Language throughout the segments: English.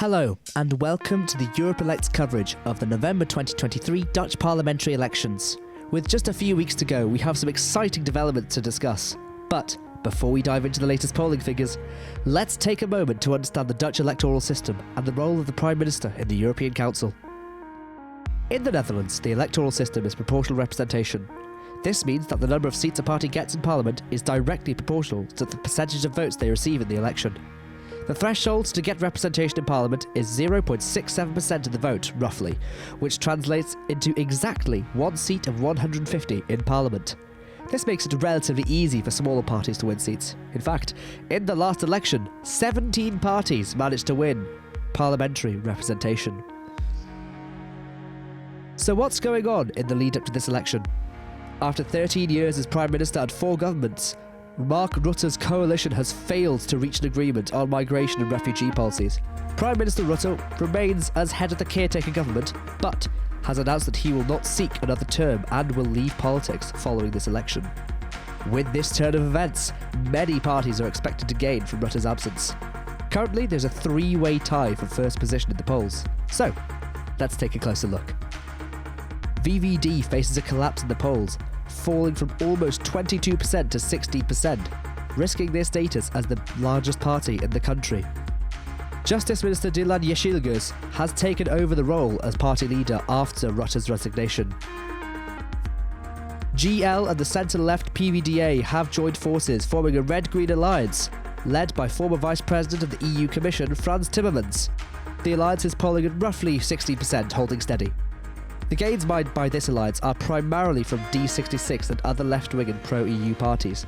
Hello, and welcome to the Europe Elect's coverage of the November 2023 Dutch parliamentary elections. With just a few weeks to go, we have some exciting developments to discuss. But before we dive into the latest polling figures, let's take a moment to understand the Dutch electoral system and the role of the Prime Minister in the European Council. In the Netherlands, the electoral system is proportional representation. This means that the number of seats a party gets in Parliament is directly proportional to the percentage of votes they receive in the election. The threshold to get representation in Parliament is 0.67% of the vote, roughly, which translates into exactly one seat of 150 in Parliament. This makes it relatively easy for smaller parties to win seats. In fact, in the last election, 17 parties managed to win parliamentary representation. So what's going on in the lead up to this election? After 13 years as Prime Minister and 4 governments, Mark Rutte's coalition has failed to reach an agreement on migration and refugee policies. Prime Minister Rutte remains as head of the caretaker government, but has announced that he will not seek another term and will leave politics following this election. With this turn of events, many parties are expected to gain from Rutte's absence. Currently, there's a 3-way tie for first position in the polls. So, let's take a closer look. VVD faces a collapse in the polls, falling from almost 22% to 16%, risking their status as the largest party in the country. Justice Minister Dilan Yeşilgöz has taken over the role as party leader after Rutte's resignation. GL and the centre-left PVDA have joined forces, forming a red-green alliance, led by former Vice President of the EU Commission, Frans Timmermans. The alliance is polling at roughly 60%, holding steady. The gains made by this alliance are primarily from D66 and other left-wing and pro-EU parties,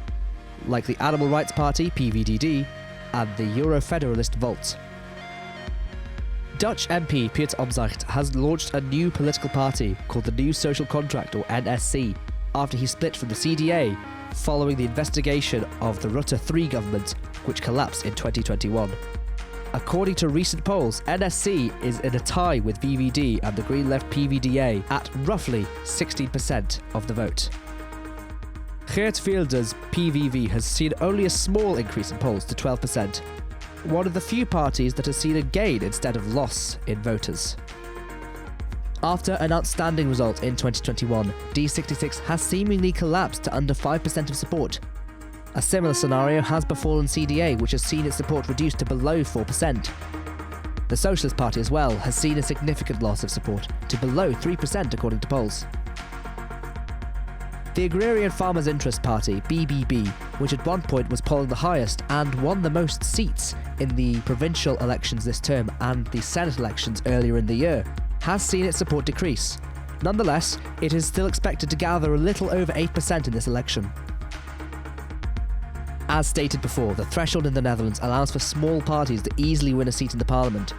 like the Animal Rights Party, PVDD, and the Euro-Federalist Volt. Dutch MP Piet Omtzigt has launched a new political party called the New Social Contract, or NSC, after he split from the CDA following the investigation of the Rutte III government, which collapsed in 2021. According to recent polls, NSC is in a tie with VVD and the Green Left PVDA at roughly 16% of the vote. Geert Wilders' PVV has seen only a small increase in polls to 12%, one of the few parties that has seen a gain instead of loss in voters. After an outstanding result in 2021, D66 has seemingly collapsed to under 5% of support. A similar scenario has befallen CDA, which has seen its support reduced to below 4%. The Socialist Party as well has seen a significant loss of support to below 3% according to polls. The Agrarian Farmers' Interest Party, BBB, which at one point was polling the highest and won the most seats in the provincial elections this term and the Senate elections earlier in the year, has seen its support decrease. Nonetheless, it is still expected to gather a little over 8% in this election. As stated before, the threshold in the Netherlands allows for small parties to easily win a seat in the parliament.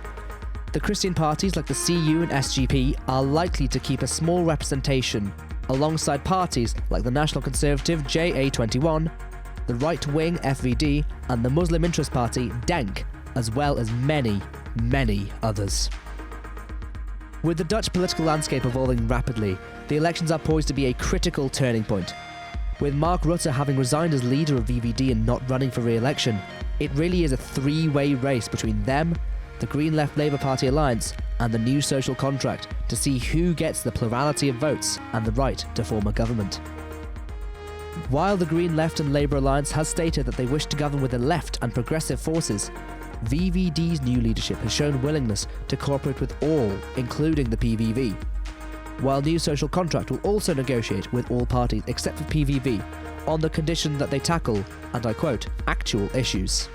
The Christian parties like the CU and SGP are likely to keep a small representation, alongside parties like the National Conservative JA21, the right-wing FVD, and the Muslim Interest Party DENK, as well as many, many others. With the Dutch political landscape evolving rapidly, the elections are poised to be a critical turning point. With Mark Rutte having resigned as leader of VVD and not running for re-election, it really is a 3-way race between them, the Green Left Labour Party alliance, and the New Social Contract to see who gets the plurality of votes and the right to form a government. While the Green Left and Labour alliance has stated that they wish to govern with the left and progressive forces, VVD's new leadership has shown willingness to cooperate with all, including the PVV. While New Social Contract will also negotiate with all parties except for PVV on the condition that they tackle, and I quote, actual issues.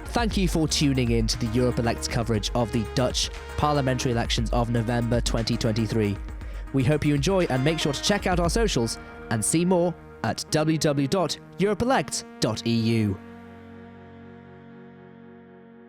Thank you for tuning in to the Europe Elect's coverage of the Dutch parliamentary elections of November 2023. We hope you enjoy and make sure to check out our socials and see more at www.europeelect.eu.